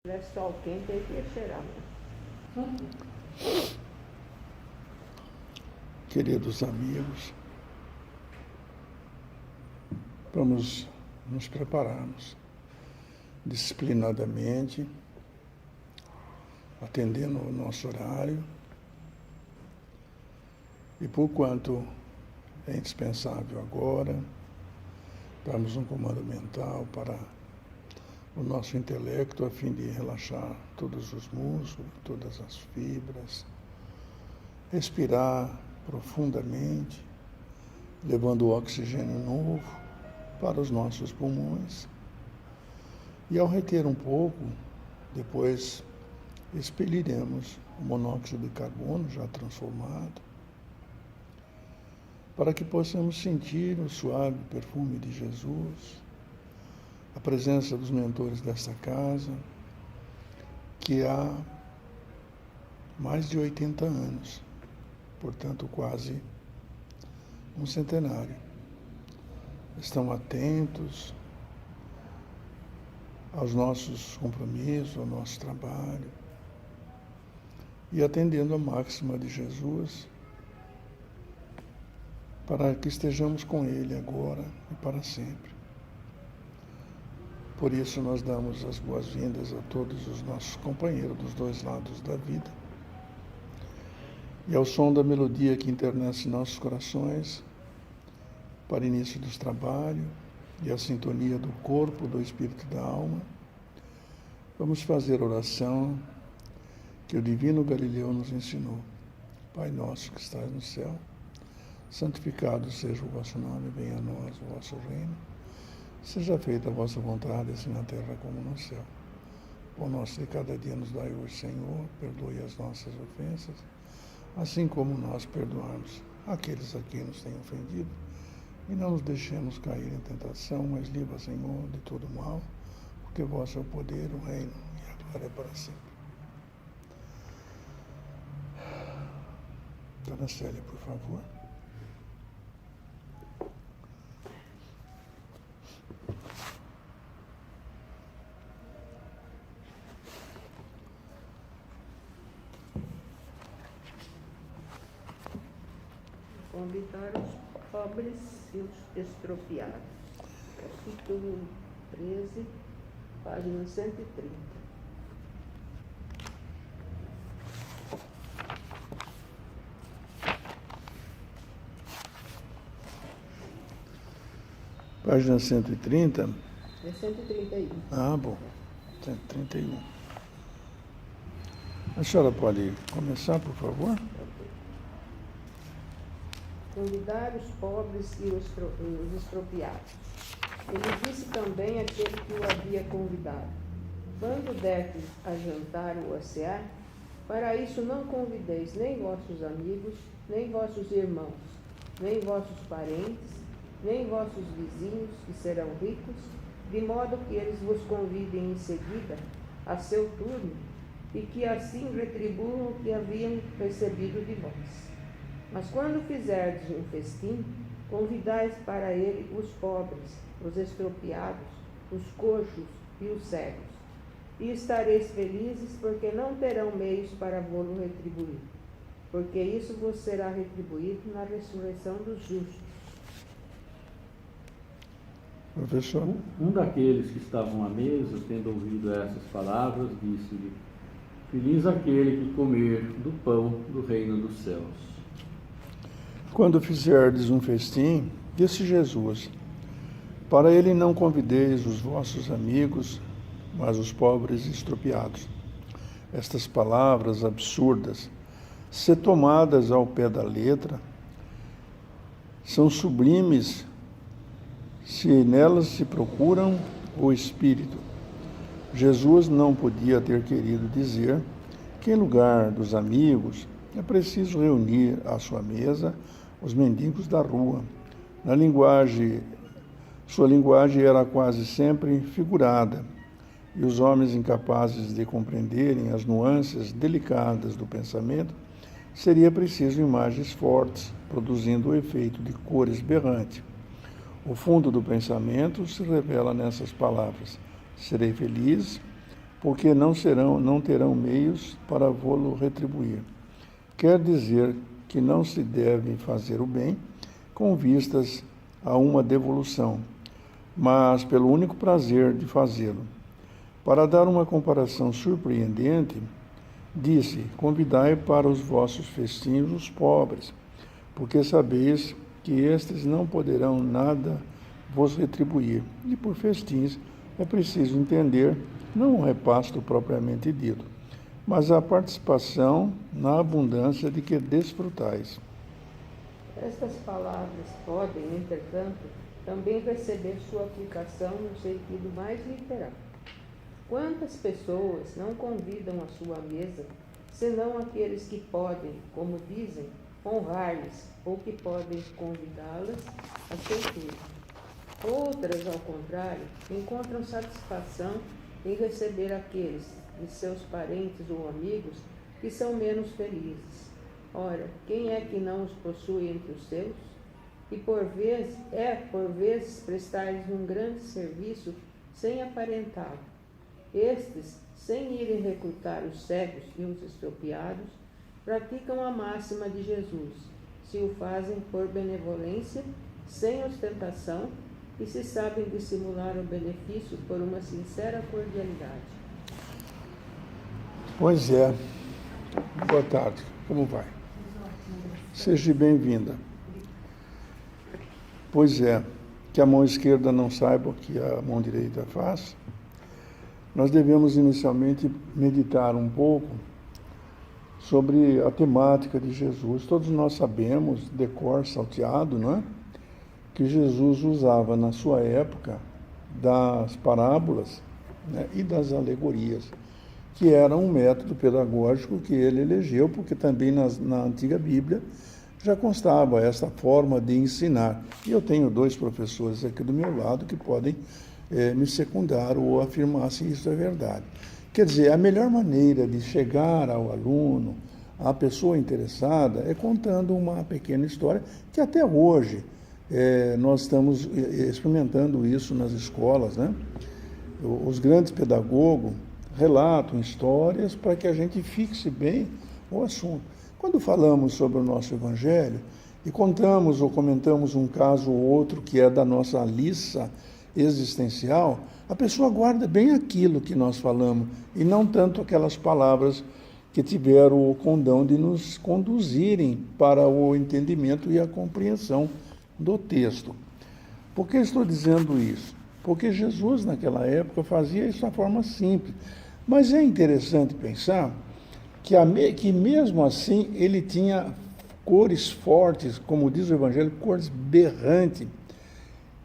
tivesse sol quente, aí ia cheirar. Queridos amigos, vamos nos prepararmos disciplinadamente, atendendo o nosso horário, e por quanto é indispensável agora, darmos um comando mental para o nosso intelecto a fim de relaxar todos os músculos, todas as fibras, respirar profundamente, levando o oxigênio novo para os nossos pulmões. E ao reter um pouco, depois expeliremos o monóxido de carbono já transformado, para que possamos sentir o suave perfume de Jesus, a presença dos mentores desta casa, que há mais de 80 anos, portanto quase um centenário, estão atentos aos nossos compromissos, ao nosso trabalho, e atendendo a máxima de Jesus, para que estejamos com Ele agora e para sempre. Por isso nós damos as boas-vindas a todos os nossos companheiros dos dois lados da vida. E ao som da melodia que internece nossos corações, para início dos trabalhos e a sintonia do corpo, do espírito e da alma, vamos fazer a oração que o divino Galileu nos ensinou. Pai nosso que estás no céu, santificado seja o vosso nome, venha a nós o vosso reino. Seja feita a vossa vontade, assim na terra como no céu. O pão nosso de cada dia nos dai hoje, Senhor, perdoe as nossas ofensas, assim como nós perdoamos aqueles a quem nos têm ofendido. E não nos deixemos cair em tentação, mas livra, Senhor, de todo mal, porque vosso é o poder, o reino e a glória para sempre. Dona Célia, por favor. Convidar os pobres e os estropiados. Capítulo 13, página 130. Página 130. É 131. Ah, bom. 131. A senhora pode começar, por favor? Convidar os pobres e os estropiados. Ele disse também àquele que o havia convidado: quando derdes a jantar ou a cear, para isso não convideis nem vossos amigos, nem vossos irmãos, nem vossos parentes, nem vossos vizinhos, que serão ricos, de modo que eles vos convidem em seguida a seu turno, e que assim retribuam o que haviam recebido de vós. Mas quando fizerdes um festim, convidais para ele os pobres, os estropiados, os coxos e os cegos. E estareis felizes, porque não terão meios para vô-lo retribuir, porque isso vos será retribuído na ressurreição dos justos. Professor? Um daqueles que estavam à mesa, tendo ouvido essas palavras, disse-lhe: feliz aquele que comer do pão do reino dos céus. Quando fizerdes um festim, disse Jesus, para ele não convideis os vossos amigos, mas os pobres e estropiados. Estas palavras absurdas, se tomadas ao pé da letra, são sublimes se nelas se procuram o Espírito. Jesus não podia ter querido dizer que, em lugar dos amigos, é preciso reunir à sua mesa os mendigos da rua. Sua linguagem era quase sempre figurada, e os homens incapazes de compreenderem as nuances delicadas do pensamento, seria preciso imagens fortes, produzindo o efeito de cores berrantes. O fundo do pensamento se revela nessas palavras: serei feliz porque não terão meios para vô-lo retribuir. Quer dizer que não se deve fazer o bem com vistas a uma devolução, mas pelo único prazer de fazê-lo. Para dar uma comparação surpreendente, disse: convidai para os vossos festins os pobres, porque sabeis que estes não poderão nada vos retribuir. E por festins é preciso entender não o repasto propriamente dito, mas a participação na abundância de que desfrutais. Estas palavras podem, entretanto, também receber sua aplicação no sentido mais literal. Quantas pessoas não convidam à sua mesa, senão aqueles que podem, como dizem, honrar-lhes, ou que podem convidá-las à feitura. Outras, ao contrário, encontram satisfação em receber aqueles de seus parentes ou amigos que são menos felizes. Ora, quem é que não os possui entre os seus? E por vezes prestar-lhes um grande serviço sem aparentá-lo. Estes, sem irem recrutar os cegos e os estropiados, praticam a máxima de Jesus, se o fazem por benevolência, sem ostentação, e se sabem dissimular o benefício por uma sincera cordialidade. Pois é. Boa tarde. Como vai? Seja bem-vinda. Pois é, que a mão esquerda não saiba o que a mão direita faz. Nós devemos inicialmente meditar um pouco sobre a temática de Jesus. Todos nós sabemos, de cor salteado, não é? Que Jesus usava na sua época das parábolas, né, e das alegorias, que era um método pedagógico que ele elegeu, porque também na antiga Bíblia já constava essa forma de ensinar. E eu tenho 2 professores aqui do meu lado que podem me secundar ou afirmar se isso é verdade. Quer dizer, a melhor maneira de chegar ao aluno, à pessoa interessada, é contando uma pequena história, que até hoje nós estamos experimentando isso nas escolas, né? Os grandes pedagogos relatam histórias para que a gente fixe bem o assunto. Quando falamos sobre o nosso Evangelho e contamos ou comentamos um caso ou outro que é da nossa liça existencial, a pessoa guarda bem aquilo que nós falamos e não tanto aquelas palavras que tiveram o condão de nos conduzirem para o entendimento e a compreensão do texto. Por que estou dizendo isso? Porque Jesus, naquela época, fazia isso de uma forma simples. Mas é interessante pensar que mesmo assim ele tinha cores fortes, como diz o Evangelho, cores berrantes.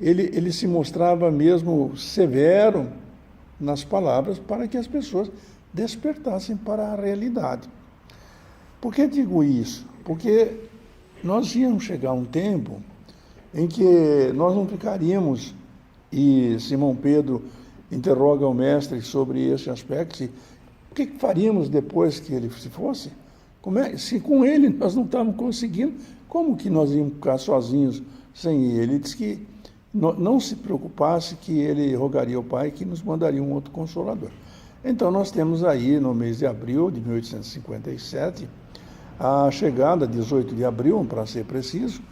Ele se mostrava mesmo severo nas palavras para que as pessoas despertassem para a realidade. Por que digo isso? Porque nós íamos chegar a um tempo em que nós não ficaríamos, e Simão Pedro interroga o mestre sobre esse aspecto, o que faríamos depois que ele se fosse? Se com ele nós não estávamos conseguindo, como que nós íamos ficar sozinhos sem ele? Ele disse que não se preocupasse, que ele rogaria ao Pai que nos mandaria um outro Consolador. Então nós temos aí, no mês de abril de 1857, a chegada, 18 de abril, para ser preciso,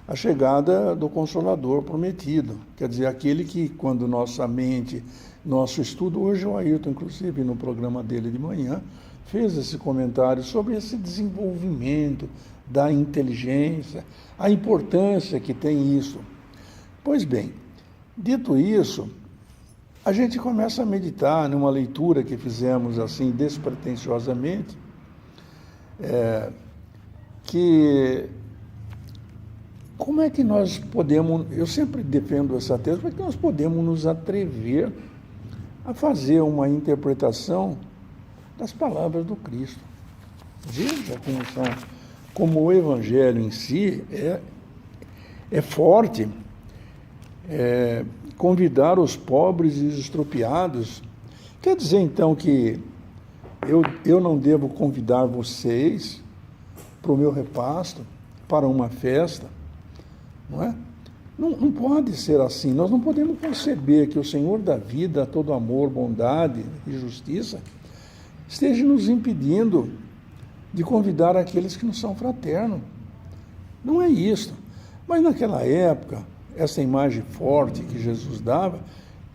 a chegada do Consolador prometido. Quer dizer, aquele que, quando nossa mente, nosso estudo, hoje o Ailton, inclusive, no programa dele de manhã, fez esse comentário sobre esse desenvolvimento da inteligência, a importância que tem isso. Pois bem, dito isso, a gente começa a meditar numa leitura que fizemos assim despretensiosamente, que como é que nós podemos, eu sempre defendo essa tese, como é que nós podemos nos atrever a fazer uma interpretação das palavras do Cristo? Veja como o Evangelho em si é forte, convidar os pobres e os estropiados. Quer dizer, então, que eu não devo convidar vocês para o meu repasto, para uma festa, não é? Não pode ser assim. Nós não podemos conceber que o Senhor da vida, todo amor, bondade e justiça, esteja nos impedindo de convidar aqueles que não são fraternos. Não é isso. Mas naquela época, essa imagem forte que Jesus dava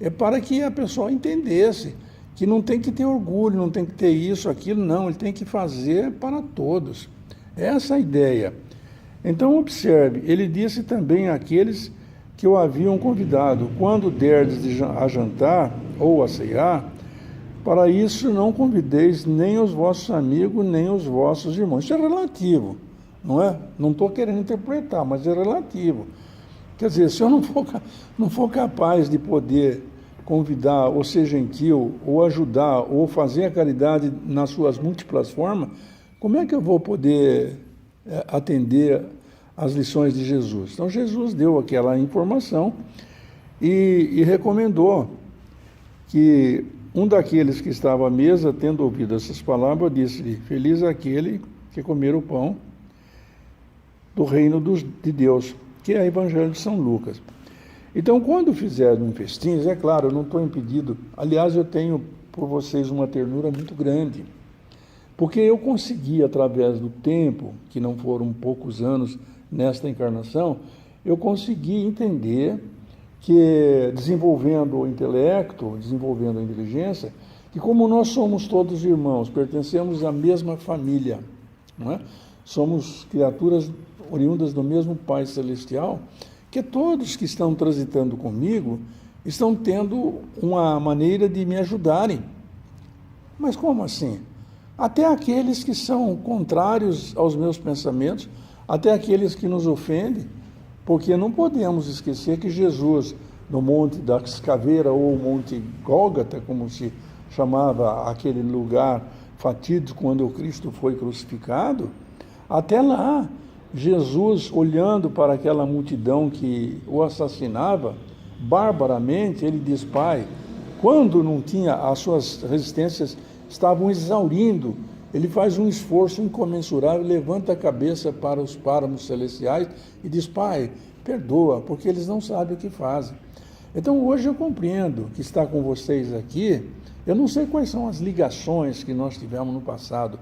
é para que a pessoa entendesse que não tem que ter orgulho, não tem que ter isso, aquilo, não. Ele tem que fazer para todos. Essa é a ideia. Então, observe, ele disse também àqueles que o haviam convidado, quando derdes a jantar ou a cear, para isso não convideis nem os vossos amigos, nem os vossos irmãos. Isso é relativo, não é? Não estou querendo interpretar, mas é relativo. Quer dizer, se eu não for capaz de poder convidar, ou ser gentil, ou ajudar, ou fazer a caridade nas suas múltiplas formas, como é que eu vou poder atender às lições de Jesus? Então, Jesus deu aquela informação e recomendou que um daqueles que estava à mesa, tendo ouvido essas palavras, disse-lhe: feliz aquele que comer o pão do reino de Deus, que é o Evangelho de São Lucas. Então, quando fizerem um festim, é claro, eu não estou impedido. Aliás, eu tenho por vocês uma ternura muito grande, porque eu consegui, através do tempo, que não foram poucos anos nesta encarnação, eu consegui entender que, desenvolvendo o intelecto, desenvolvendo a inteligência, que como nós somos todos irmãos, pertencemos à mesma família, não é? Somos criaturas oriundas do mesmo Pai Celestial, que todos que estão transitando comigo estão tendo uma maneira de me ajudarem. Mas como assim? Até aqueles que são contrários aos meus pensamentos, até aqueles que nos ofendem, porque não podemos esquecer que Jesus, no Monte das Caveiras, ou Monte Gólgota, como se chamava aquele lugar fatídico quando o Cristo foi crucificado, até lá, Jesus, olhando para aquela multidão que o assassinava barbaramente, ele diz: Pai, quando não tinha, as suas resistências estavam exaurindo, ele faz um esforço incomensurável, levanta a cabeça para os páramos celestiais e diz: Pai, perdoa, porque eles não sabem o que fazem. Então, hoje eu compreendo que está com vocês aqui. Eu não sei quais são as ligações que nós tivemos no passado,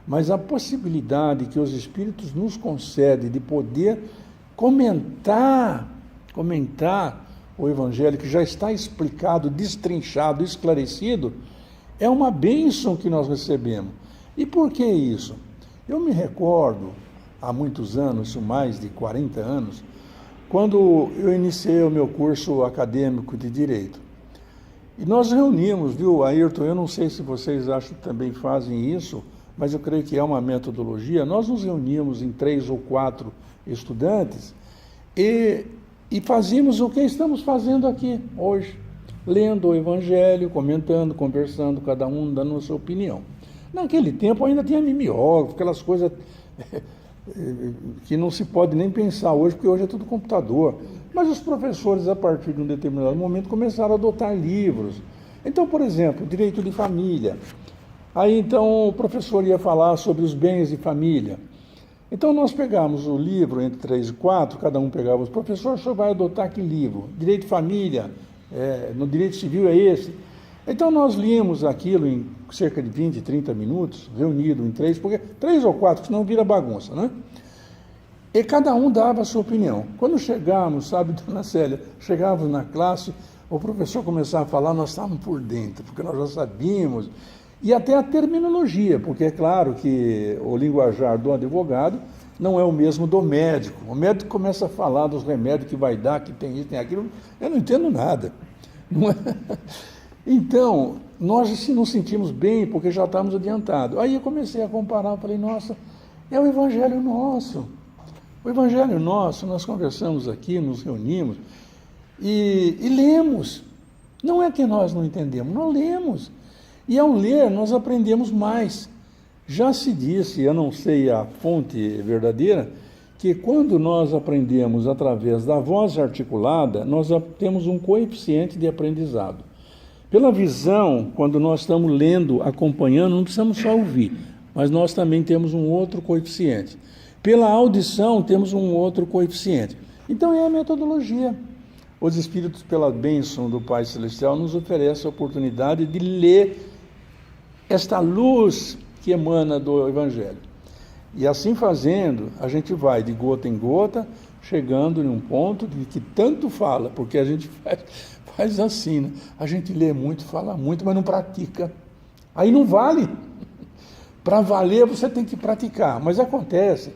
mas a possibilidade que os Espíritos nos concedem de poder comentar o Evangelho, que já está explicado, destrinchado, esclarecido, é uma bênção que nós recebemos. E por que isso? Eu me recordo, há muitos anos, isso mais de 40 anos, quando eu iniciei o meu curso acadêmico de Direito. E nós reunimos, viu, Ayrton, eu não sei se vocês acham que também fazem isso, mas eu creio que é uma metodologia. Nós nos reuníamos em 3 ou 4 estudantes e fazíamos o que estamos fazendo aqui hoje, lendo o Evangelho, comentando, conversando, cada um dando a sua opinião. Naquele tempo ainda tinha mimeógrafo, aquelas coisas que não se pode nem pensar hoje, porque hoje é tudo computador. Mas os professores, a partir de um determinado momento, começaram a adotar livros. Então, por exemplo, direito de família. Aí, então, o professor ia falar sobre os bens de família. Então, nós pegamos o livro entre 3 e 4, cada um pegava os professores, o senhor vai adotar que livro? Direito de família, no direito civil é esse. Então, nós líamos aquilo em cerca de 20, 30 minutos, reunido em 3, porque 3 ou 4, senão vira bagunça, né? E cada um dava a sua opinião. Quando chegávamos, sabe, dona Célia, chegávamos na classe, o professor começava a falar, nós estávamos por dentro, porque nós já sabíamos. E até a terminologia, porque é claro que o linguajar do advogado não é o mesmo do médico. O médico começa a falar dos remédios que vai dar, que tem isso, tem aquilo, eu não entendo nada. Não é? Então, nós nos sentimos bem, porque já estávamos adiantados. Aí eu comecei a comparar, falei, nossa, é o Evangelho nosso. O Evangelho nosso, nós conversamos aqui, nos reunimos e lemos. Não é que nós não entendemos, nós lemos. E ao ler, nós aprendemos mais. Já se disse, eu não sei a fonte verdadeira, que quando nós aprendemos através da voz articulada, nós temos um coeficiente de aprendizado. Pela visão, quando nós estamos lendo, acompanhando, não precisamos só ouvir, mas nós também temos um outro coeficiente. Pela audição, temos um outro coeficiente. Então é a metodologia. Os Espíritos, pela bênção do Pai Celestial, nos oferecem a oportunidade de ler esta luz que emana do Evangelho. E assim fazendo, a gente vai de gota em gota, chegando em um ponto de que tanto fala, porque a gente faz assim, né? A gente lê muito, fala muito, mas não pratica. Aí não vale. Para valer, você tem que praticar. Mas acontece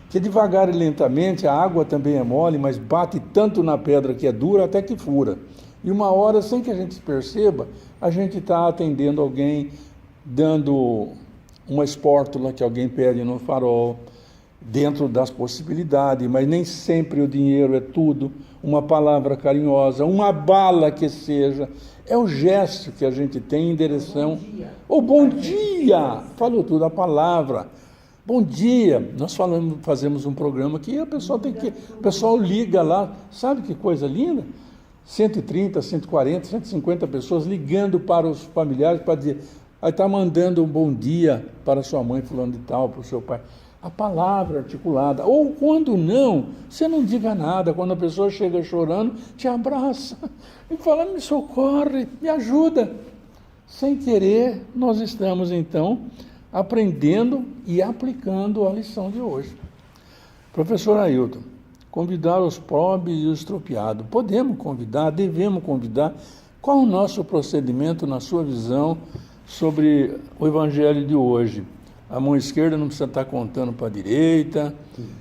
que devagar e lentamente a água também é mole, mas bate tanto na pedra que é dura até que fura. E uma hora, sem que a gente perceba, a gente está atendendo alguém, dando uma espórtula que alguém pede no farol, dentro das possibilidades, mas nem sempre o dinheiro é tudo, uma palavra carinhosa, uma bala que seja, é o gesto que a gente tem em direção... O bom dia! Falou tudo, a palavra. Bom dia! Nós fazemos um programa que o pessoal liga lá, sabe que coisa linda? 130, 140, 150 pessoas ligando para os familiares para dizer... Aí está mandando um bom dia para sua mãe, fulano de tal, para o seu pai. A palavra articulada. Ou quando não, você não diga nada. Quando a pessoa chega chorando, te abraça e fala, me socorre, me ajuda. Sem querer, nós estamos então aprendendo e aplicando a lição de hoje. Professor Ailton, convidar os pobres e os estropiados. Podemos convidar, devemos convidar. Qual o nosso procedimento, na sua visão, sobre o Evangelho de hoje? A mão esquerda não precisa estar contando para a direita.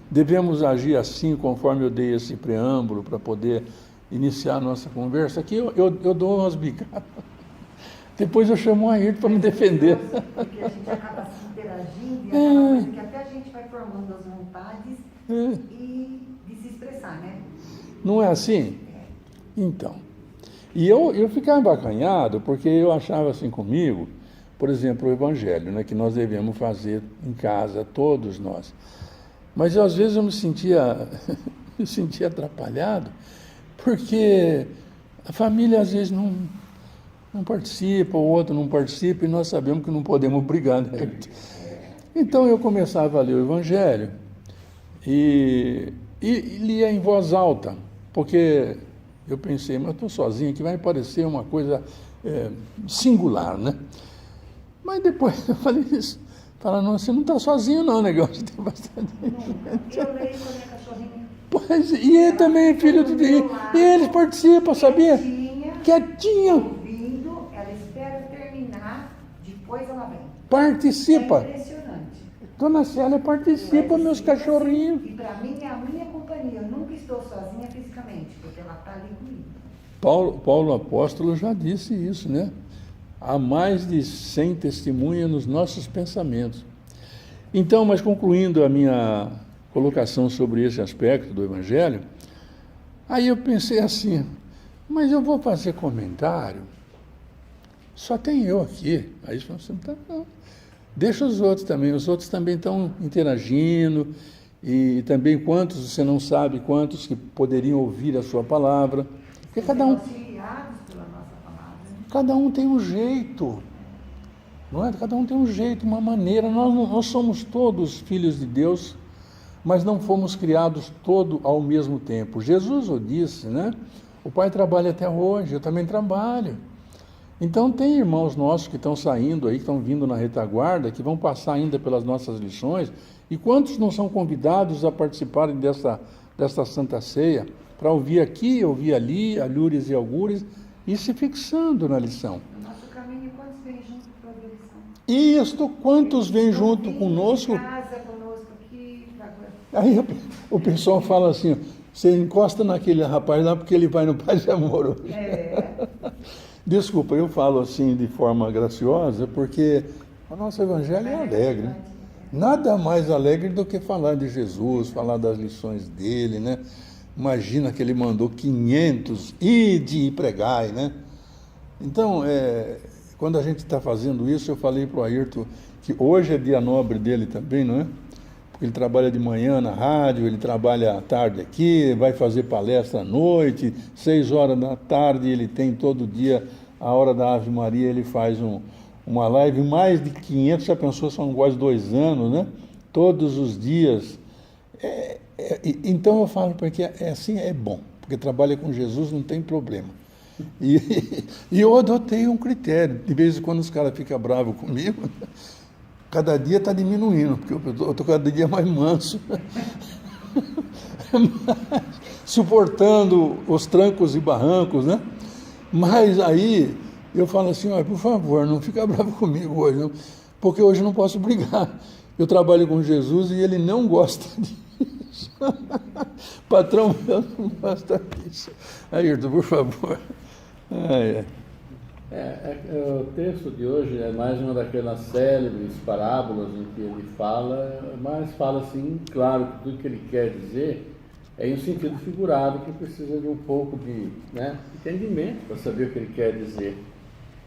Devemos agir assim, conforme eu dei esse preâmbulo, para poder iniciar a nossa conversa. Aqui eu dou umas bicadas. Depois eu chamo o Ayrton para me defender. Porque a gente acaba se interagindo e é uma coisa que até a gente vai formando as vontades e de se expressar, né? Não é assim? Então. E eu ficava acanhado, porque eu achava assim comigo, por exemplo, o Evangelho, né, que nós devemos fazer em casa, todos nós. Mas às vezes eu me sentia atrapalhado, porque a família às vezes não participa, o outro não participa, e nós sabemos que não podemos brigar, né? Então eu começava a ler o Evangelho e lia em voz alta, porque eu pensei, mas estou sozinho, que vai parecer uma coisa singular, né? Mas depois eu falei isso. Fala, não, você não está sozinho não, negócio. Tem bastante gente. Eu leio com a minha cachorrinha. Pois, e ele também é filho de Deus. E eles participam, sabia? Quietinho. Ouvindo, ela espera terminar, depois ela vem. Participa. É impressionante. Dona Célia participa, meus cachorrinhos. E para mim é a minha companhia. Eu nunca estou sozinha fisicamente, porque ela está ali comigo. Paulo Apóstolo já disse isso, né? Há mais de 100 testemunhas nos nossos pensamentos. Então, mas concluindo a minha colocação sobre esse aspecto do Evangelho, aí eu pensei assim, mas eu vou fazer comentário, só tem eu aqui. Aí você não, deixa os outros também estão interagindo, e também quantos você não sabe, quantos que poderiam ouvir a sua palavra, porque cada um tem um jeito, não é? Cada um tem um jeito, uma maneira. Nós somos todos filhos de Deus, mas não fomos criados todos ao mesmo tempo. Jesus o disse, né? O Pai trabalha até hoje, eu também trabalho. Então tem irmãos nossos que estão saindo aí, que estão vindo na retaguarda, que vão passar ainda pelas nossas lições, e quantos não são convidados a participarem desta Santa Ceia, para ouvir aqui, ouvir ali, alhures e algures, e se fixando na lição. No nosso caminho, quantos vêm junto para a lição? Isto, quantos vêm junto conosco? Em casa, conosco aqui. Aí o pessoal fala assim, você encosta naquele rapaz lá porque ele vai no Paz e Amor hoje. Desculpa, eu falo assim de forma graciosa, porque o nosso Evangelho é alegre, né? Nada mais alegre do que falar de Jesus, falar das lições dele, né? Imagina que ele mandou 500 ide e pregai, né? Então, quando a gente está fazendo isso, eu falei para o Ayrton que hoje é dia nobre dele também, não é? Porque ele trabalha de manhã na rádio, ele trabalha à tarde aqui, vai fazer palestra à noite, 6 horas da tarde ele tem todo dia, a hora da Ave Maria, ele faz uma live, mais de 500, já pensou, são quase 2 anos, né? Todos os dias. Então eu falo porque assim é bom, porque trabalha com Jesus, não tem problema. E eu adotei um critério. De vez em quando os caras ficam bravos comigo, cada dia está diminuindo, porque eu estou cada dia mais manso. Suportando os trancos e barrancos, né? Mas aí eu falo assim, olha, por favor, não fica bravo comigo hoje, não, porque hoje eu não posso brigar. Eu trabalho com Jesus e ele não gosta disso. Patrão meu não gosta disso. Ayrton, por favor. O texto de hoje é mais uma daquelas célebres parábolas em que ele fala, mas fala assim, claro, que tudo que ele quer dizer é em um sentido figurado, que precisa de um pouco de entendimento para saber o que ele quer dizer.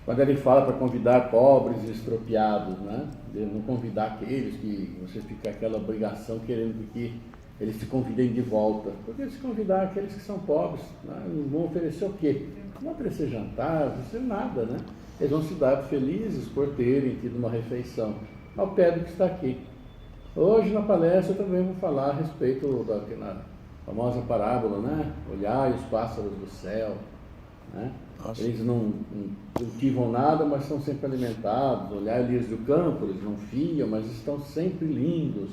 Quando ele fala para convidar pobres e estropiados, né? De não convidar aqueles que você fica aquela obrigação querendo que eles te convidem de volta. Porque se convidar aqueles que são pobres, né? Eles vão oferecer o quê? Não vão oferecer jantar, não vão oferecer nada, né? Eles vão se dar felizes por terem tido uma refeição, ao pé do que está aqui. Hoje na palestra eu também vou falar a respeito da famosa parábola, né? Olhai os pássaros do céu, né? Nossa. Eles não cultivam nada, mas são sempre alimentados. Olhai lírios do campo, eles não fiam, mas estão sempre lindos.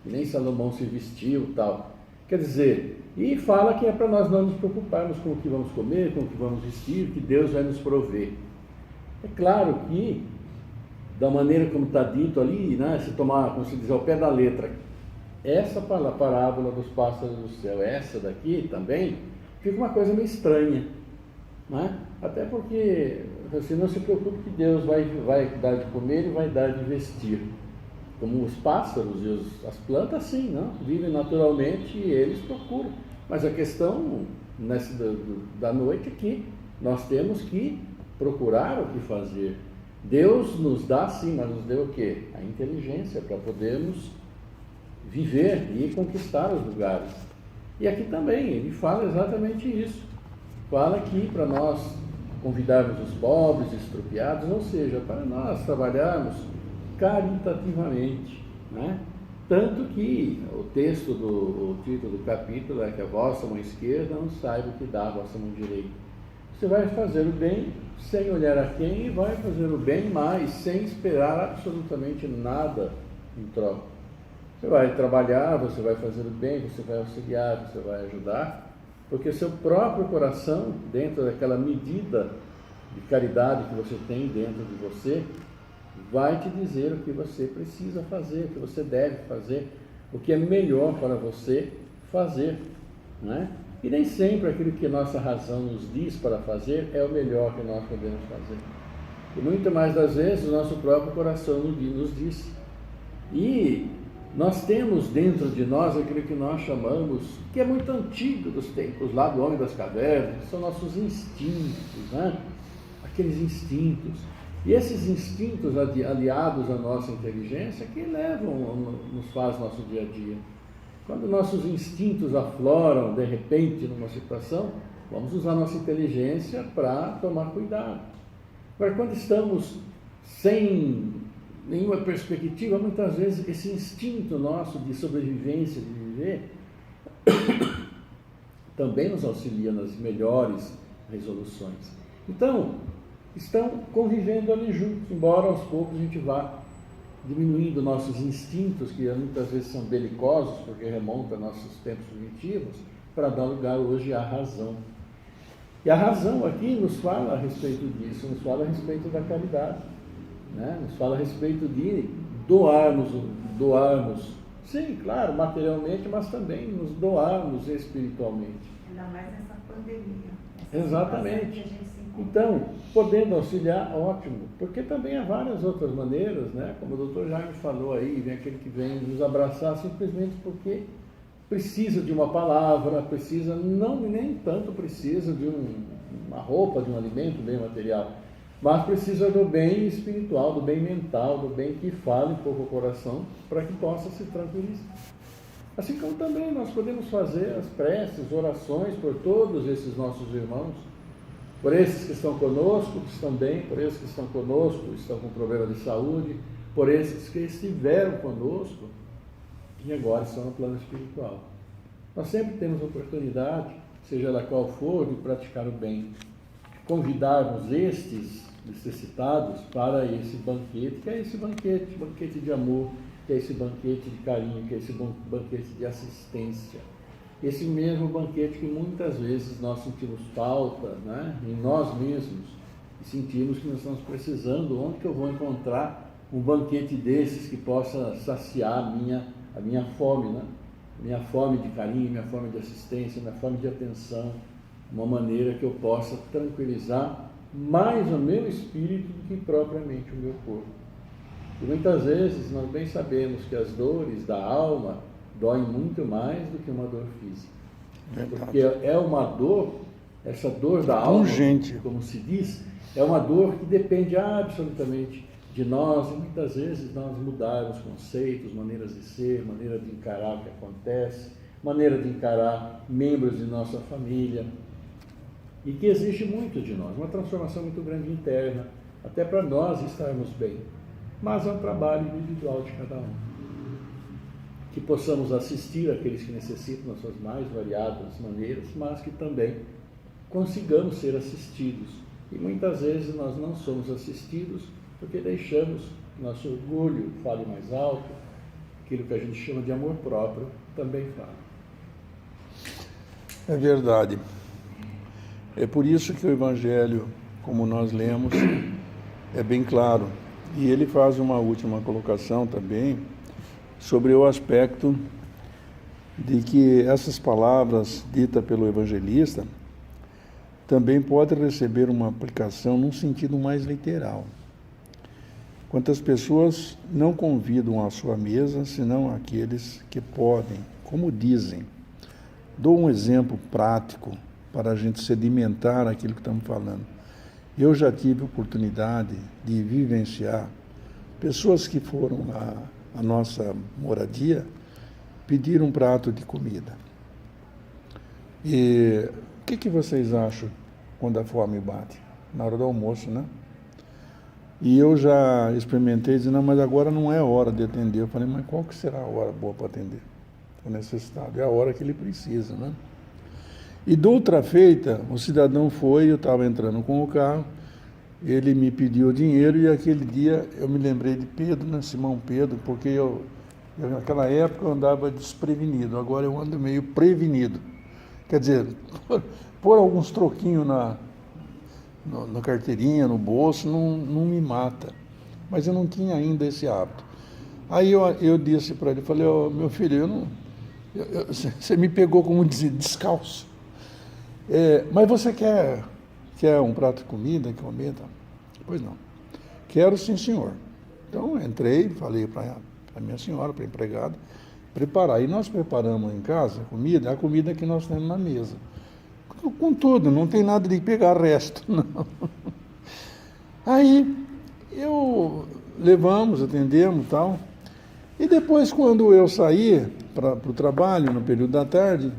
E nem Salomão se vestiu, tal. Quer dizer, e fala que é para nós não nos preocuparmos com o que vamos comer, com o que vamos vestir, que Deus vai nos prover. É claro que, da maneira como está dito ali, né, se tomar, como se diz, ao pé da letra, essa parábola dos pássaros do céu, essa daqui também, fica uma coisa meio estranha, né? Até porque você não se preocupe que Deus vai dar de comer e vai dar de vestir. Como os pássaros e as plantas, sim, não? Vivem naturalmente e eles procuram. Mas a questão da noite é que nós temos que procurar o que fazer. Deus nos dá, sim, mas nos deu o quê? A inteligência para podermos viver e conquistar os lugares. E aqui também, ele fala exatamente isso. Fala que para nós convidarmos os pobres, estropiados, ou seja, para nós trabalharmos caritativamente, né? Tanto que o título do capítulo é que a vossa mão esquerda não saiba o que dá a vossa mão direita. Você vai fazer o bem sem olhar a quem e vai fazer o bem mais, sem esperar absolutamente nada em troca. Você vai trabalhar, você vai fazer o bem, você vai auxiliar, você vai ajudar, porque seu próprio coração, dentro daquela medida de caridade que você tem dentro de você, vai te dizer o que você precisa fazer, o que você deve fazer, o que é melhor para você fazer, né? E nem sempre aquilo que nossa razão nos diz para fazer é o melhor que nós podemos fazer. E muito mais das vezes o nosso próprio coração nos diz. E nós temos dentro de nós aquilo que nós chamamos, que é muito antigo dos tempos lá do homem das cavernas, que são nossos instintos, né? Aqueles instintos. E esses instintos aliados à nossa inteligência que nos faz nosso dia a dia. Quando nossos instintos afloram de repente numa situação, vamos usar nossa inteligência para tomar cuidado. Agora, quando estamos sem nenhuma perspectiva, muitas vezes esse instinto nosso de sobrevivência, de viver, também nos auxilia nas melhores resoluções. Então, estão convivendo ali juntos, embora aos poucos a gente vá diminuindo nossos instintos, que muitas vezes são belicosos, porque remontam a nossos tempos primitivos, para dar lugar hoje à razão. E a razão aqui nos fala a respeito disso, nos fala a respeito da caridade, né? Nos fala a respeito de doarmos, sim, claro, materialmente, mas também nos doarmos espiritualmente. Ainda mais nessa pandemia. Exatamente. Então, podendo auxiliar, ótimo, porque também há várias outras maneiras, né? Como o Dr. Jaime falou aí, vem aquele que vem nos abraçar simplesmente porque precisa de uma palavra, nem tanto precisa de uma roupa, de um alimento, bem material, mas precisa do bem espiritual, do bem mental, do bem que fale um pouco o coração, para que possa se tranquilizar. Assim como também nós podemos fazer as preces, orações por todos esses nossos irmãos, por esses que estão conosco, que estão bem, por esses que estão conosco, que estão com problema de saúde, por esses que estiveram conosco e agora estão no plano espiritual. Nós sempre temos oportunidade, seja ela qual for, de praticar o bem, de convidarmos estes necessitados para esse banquete, que é esse banquete de amor, que é esse banquete de carinho, que é esse banquete de assistência. Esse mesmo banquete que muitas vezes nós sentimos falta, né, em nós mesmos, e sentimos que nós estamos precisando. Onde que eu vou encontrar um banquete desses que possa saciar a minha fome, né? Minha fome de carinho, minha fome de assistência, minha fome de atenção, uma maneira que eu possa tranquilizar mais o meu espírito do que propriamente o meu corpo. E muitas vezes nós bem sabemos que as dores da alma doem muito mais do que uma dor física. Verdade. Porque é uma dor, essa dor da alma, como se diz, é uma dor que depende absolutamente de nós, e muitas vezes nós mudarmos conceitos, maneiras de ser, maneira de encarar o que acontece, maneira de encarar membros de nossa família, e que exige muito de nós, uma transformação muito grande interna, até para nós estarmos bem. Mas é um trabalho individual de cada um. Que possamos assistir aqueles que necessitam nas suas mais variadas maneiras, mas que também consigamos ser assistidos. E muitas vezes nós não somos assistidos porque deixamos que nosso orgulho fale mais alto, aquilo que a gente chama de amor próprio também fala. É verdade. É por isso que o Evangelho, como nós lemos, é bem claro. E ele faz uma última colocação também sobre o aspecto de que essas palavras ditas pelo evangelista também podem receber uma aplicação num sentido mais literal. Quantas pessoas não convidam à sua mesa, senão aqueles que podem, como dizem. Dou um exemplo prático para a gente sedimentar aquilo que estamos falando. Eu já tive oportunidade de vivenciar pessoas que foram à nossa moradia pedir um prato de comida. E o que vocês acham quando a fome bate? Na hora do almoço, né? E eu já experimentei dizer, não, mas agora não é hora de atender. Eu falei, mas qual que será a hora boa para atender? O necessitado. É a hora que ele precisa, né? E de outra feita, o cidadão foi, eu estava entrando com o carro, ele me pediu dinheiro e aquele dia eu me lembrei de Pedro, né, Simão Pedro, porque eu naquela época eu andava desprevenido, agora eu ando meio prevenido. Quer dizer, pôr alguns troquinhos na carteirinha, no bolso, não me mata. Mas eu não tinha ainda esse hábito. Aí eu disse para ele, falei, meu filho, você me pegou, como dizer, descalço. Mas você quer um prato de comida que aumenta? Pois não. Quero sim, senhor. Então entrei, falei para a minha senhora, para a empregada, preparar. E nós preparamos em casa a comida que nós temos na mesa. Com tudo, não tem nada de pegar resto, não. Aí levamos, atendemos e tal. E depois, quando eu saí para o trabalho, no período da tarde,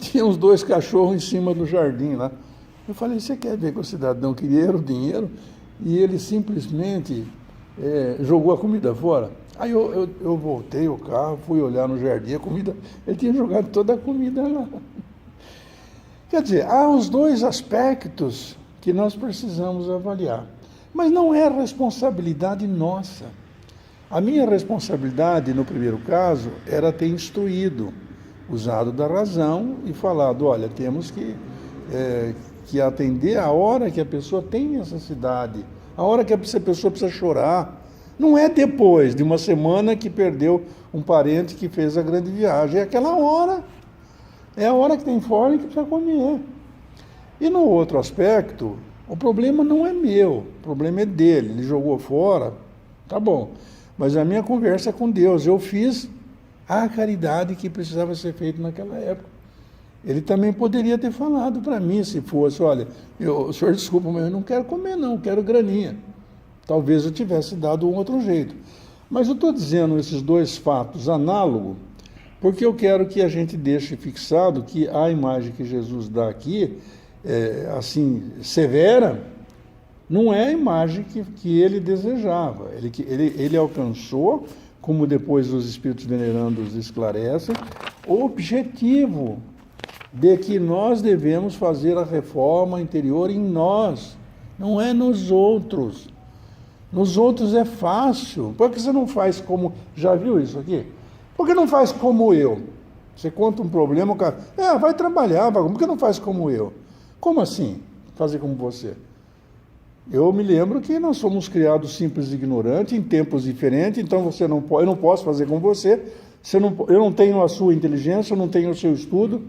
tinha uns 2 cachorros em cima do jardim lá. Eu falei, você quer ver que o cidadão queria o dinheiro? E ele simplesmente jogou a comida fora. Aí eu voltei o carro, fui olhar no jardim, a comida, ele tinha jogado toda a comida lá. Quer dizer, há os 2 aspectos que nós precisamos avaliar. Mas não é responsabilidade nossa. A minha responsabilidade, no primeiro caso, era ter instruído, usado da razão e falado, olha, temos que atender a hora que a pessoa tem necessidade, a hora que essa pessoa precisa chorar. Não é depois de uma semana que perdeu um parente que fez a grande viagem, é aquela hora. É a hora que tem fome que precisa comer. E no outro aspecto, o problema não é meu, o problema é dele. Ele jogou fora, tá bom. Mas a minha conversa é com Deus. Eu fiz a caridade que precisava ser feita naquela época. Ele também poderia ter falado para mim, se fosse, olha, senhor, desculpa, mas eu não quero comer não, eu quero graninha. Talvez eu tivesse dado um outro jeito. Mas eu estou dizendo esses 2 fatos análogos, porque eu quero que a gente deixe fixado que a imagem que Jesus dá aqui, assim, severa, não é a imagem que ele desejava. Ele alcançou, como depois os Espíritos Venerandos esclarecem, objetivo de que nós devemos fazer a reforma interior em nós, não é nos outros. Nos outros é fácil. Por que você não faz como... Já viu isso aqui? Por que não faz como eu? Você conta um problema, o cara... vai trabalhar, por que não faz como eu? Como assim, fazer como você? Eu me lembro que nós fomos criados simples e ignorantes, em tempos diferentes, então você não pode, eu não posso fazer como você, eu não tenho a sua inteligência, eu não tenho o seu estudo.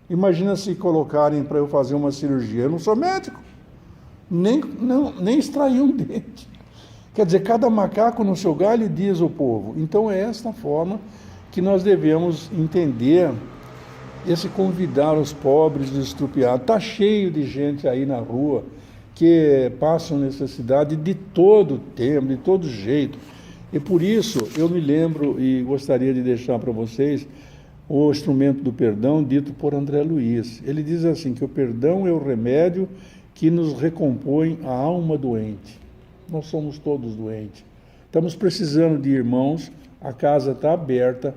Imagina se colocarem para eu fazer uma cirurgia. Eu não sou médico, nem extrair um dente. Quer dizer, cada macaco no seu galho, diz o povo. Então é esta forma que nós devemos entender esse convidar os pobres e estrupiados. Está cheio de gente aí na rua que passam necessidade de todo tempo, de todo jeito. E por isso eu me lembro e gostaria de deixar para vocês o instrumento do perdão dito por André Luiz. Ele diz assim, que o perdão é o remédio que nos recompõe a alma doente. Nós somos todos doentes. Estamos precisando de irmãos, a casa está aberta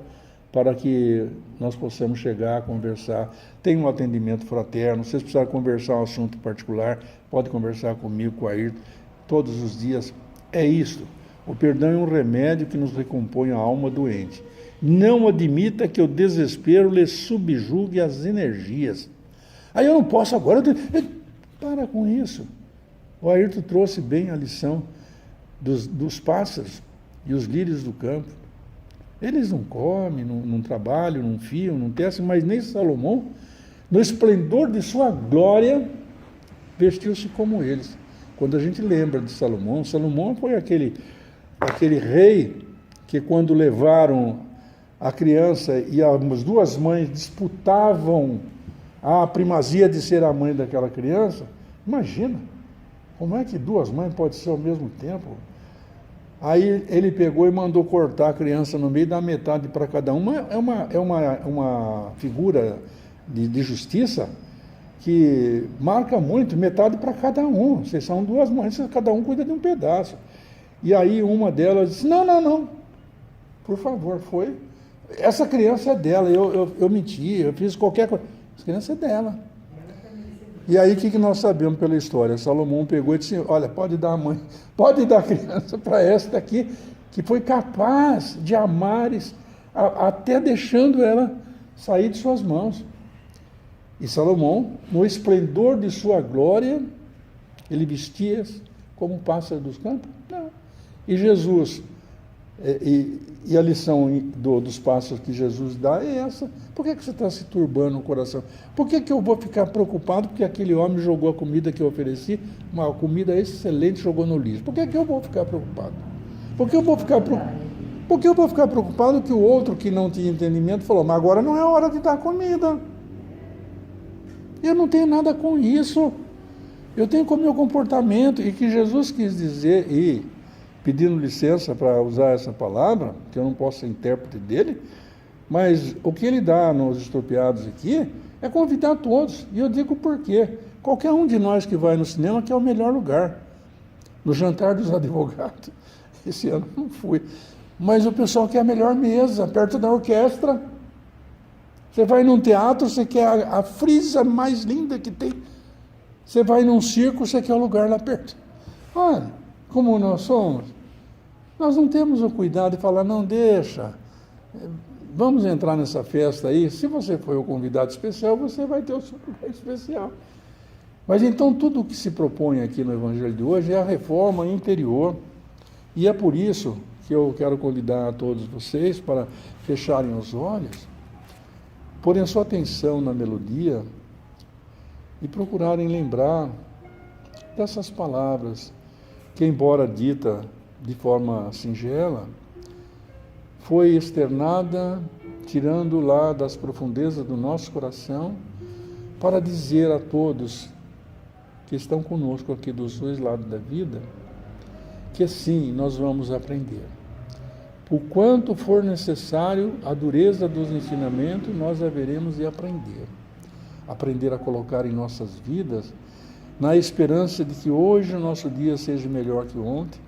para que nós possamos chegar a conversar. Tem um atendimento fraterno, se vocês precisarem conversar um assunto particular, pode conversar comigo, com a Ayrton, todos os dias. É isso. O perdão é um remédio que nos recompõe a alma doente. Não admita que o desespero lhe subjugue as energias. Aí eu não posso agora... Para com isso. O Ayrton trouxe bem a lição dos pássaros e os lírios do campo. Eles não comem, não trabalham, não fiam, não tecem, mas nem Salomão, no esplendor de sua glória, vestiu-se como eles. Quando a gente lembra de Salomão, Salomão foi aquele rei que quando levaram a criança e as duas mães disputavam a primazia de ser a mãe daquela criança, imagina, como é que duas mães podem ser ao mesmo tempo? Aí ele pegou e mandou cortar a criança no meio, dar metade para cada uma. É uma figura de justiça que marca muito, metade para cada um. Vocês são duas mães, cada um cuida de um pedaço. E aí uma delas disse, não, por favor, foi. Essa criança é dela, eu menti, eu fiz qualquer coisa. Essa criança é dela. E aí o que nós sabemos pela história? Salomão pegou e disse, olha, pode dar a criança para esta aqui, que foi capaz de amar, até deixando ela sair de suas mãos. E Salomão, no esplendor de sua glória, ele vestia-se como um pássaro dos campos? Não. E Jesus, e a lição dos pássaros que Jesus dá é essa. Por que você está se turbando no coração? Por que eu vou ficar preocupado porque aquele homem jogou a comida que eu ofereci, uma comida excelente, jogou no lixo? Por que eu vou ficar preocupado? Por que eu vou ficar preocupado que o outro que não tinha entendimento falou, mas agora não é hora de dar comida. Eu não tenho nada com isso. Eu tenho com o meu comportamento. E que Jesus quis dizer, e pedindo licença para usar essa palavra, que eu não posso ser intérprete dele, mas o que ele dá nos estropiados aqui é convidar todos. E eu digo por quê. Qualquer um de nós que vai no cinema quer o melhor lugar. No jantar dos advogados, esse ano não fui, mas o pessoal quer a melhor mesa, perto da orquestra. Você vai num teatro, você quer a frisa mais linda que tem. Você vai num circo, você quer o lugar lá perto. Olha, como nós somos, nós não temos o cuidado de falar, não, deixa, vamos entrar nessa festa aí, se você foi o convidado especial, você vai ter o seu lugar especial. Mas então tudo o que se propõe aqui no Evangelho de hoje é a reforma interior, e é por isso que eu quero convidar a todos vocês para fecharem os olhos, porem a sua atenção na melodia e procurarem lembrar dessas palavras que, embora dita de forma singela, foi externada, tirando lá das profundezas do nosso coração, para dizer a todos que estão conosco aqui dos dois lados da vida, que sim, nós vamos aprender. O quanto for necessário, a dureza dos ensinamentos, nós haveremos de aprender. Aprender a colocar em nossas vidas, na esperança de que hoje o nosso dia seja melhor que ontem,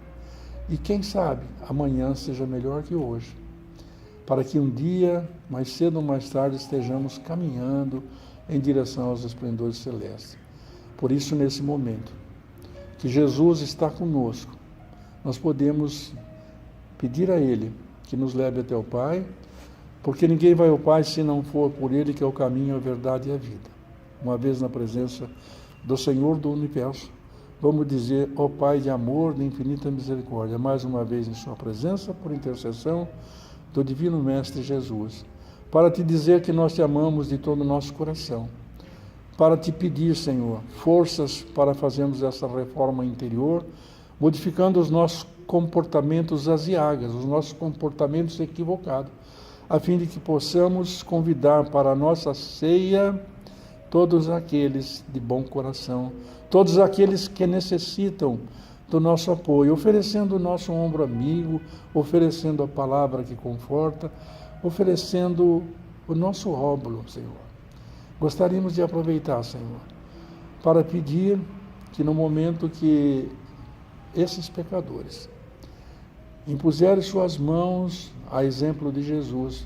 e quem sabe amanhã seja melhor que hoje, para que um dia, mais cedo ou mais tarde, estejamos caminhando em direção aos esplendores celestes. Por isso, nesse momento, que Jesus está conosco, nós podemos pedir a Ele que nos leve até o Pai, porque ninguém vai ao Pai se não for por Ele, que é o caminho, a verdade e a vida. Uma vez na presença do Senhor do Universo, vamos dizer: ó Pai de amor, de infinita misericórdia, mais uma vez em Sua presença, por intercessão do Divino Mestre Jesus, para te dizer que nós te amamos de todo o nosso coração, para te pedir, Senhor, forças para fazermos essa reforma interior, modificando os nossos comportamentos aziagas, os nossos comportamentos equivocados, a fim de que possamos convidar para a nossa ceia todos aqueles de bom coração, todos aqueles que necessitam do nosso apoio, oferecendo o nosso ombro amigo, oferecendo a palavra que conforta, oferecendo o nosso óbolo, Senhor. Gostaríamos de aproveitar, Senhor, para pedir que no momento que esses pecadores impuserem suas mãos, a exemplo de Jesus,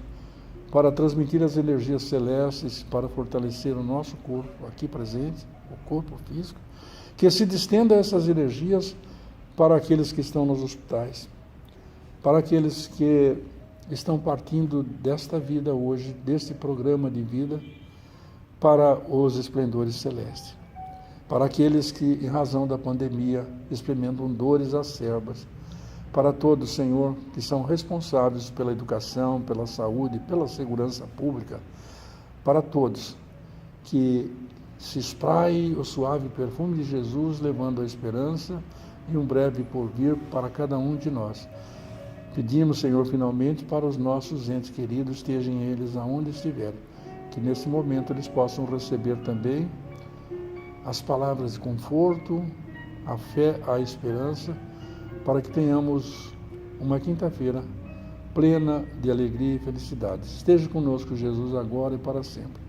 para transmitir as energias celestes, para fortalecer o nosso corpo aqui presente, o corpo físico, que se distenda essas energias para aqueles que estão nos hospitais, para aqueles que estão partindo desta vida hoje, deste programa de vida, para os esplendores celestes, para aqueles que, em razão da pandemia, experimentam dores acerbas, para todos, Senhor, que são responsáveis pela educação, pela saúde, pela segurança pública, para todos que se espraie o suave perfume de Jesus, levando a esperança e um breve porvir para cada um de nós. Pedimos, Senhor, finalmente, para os nossos entes queridos, estejam eles aonde estiverem, que nesse momento eles possam receber também as palavras de conforto, a fé, a esperança, para que tenhamos uma quinta-feira plena de alegria e felicidade. Esteja conosco, Jesus, agora e para sempre.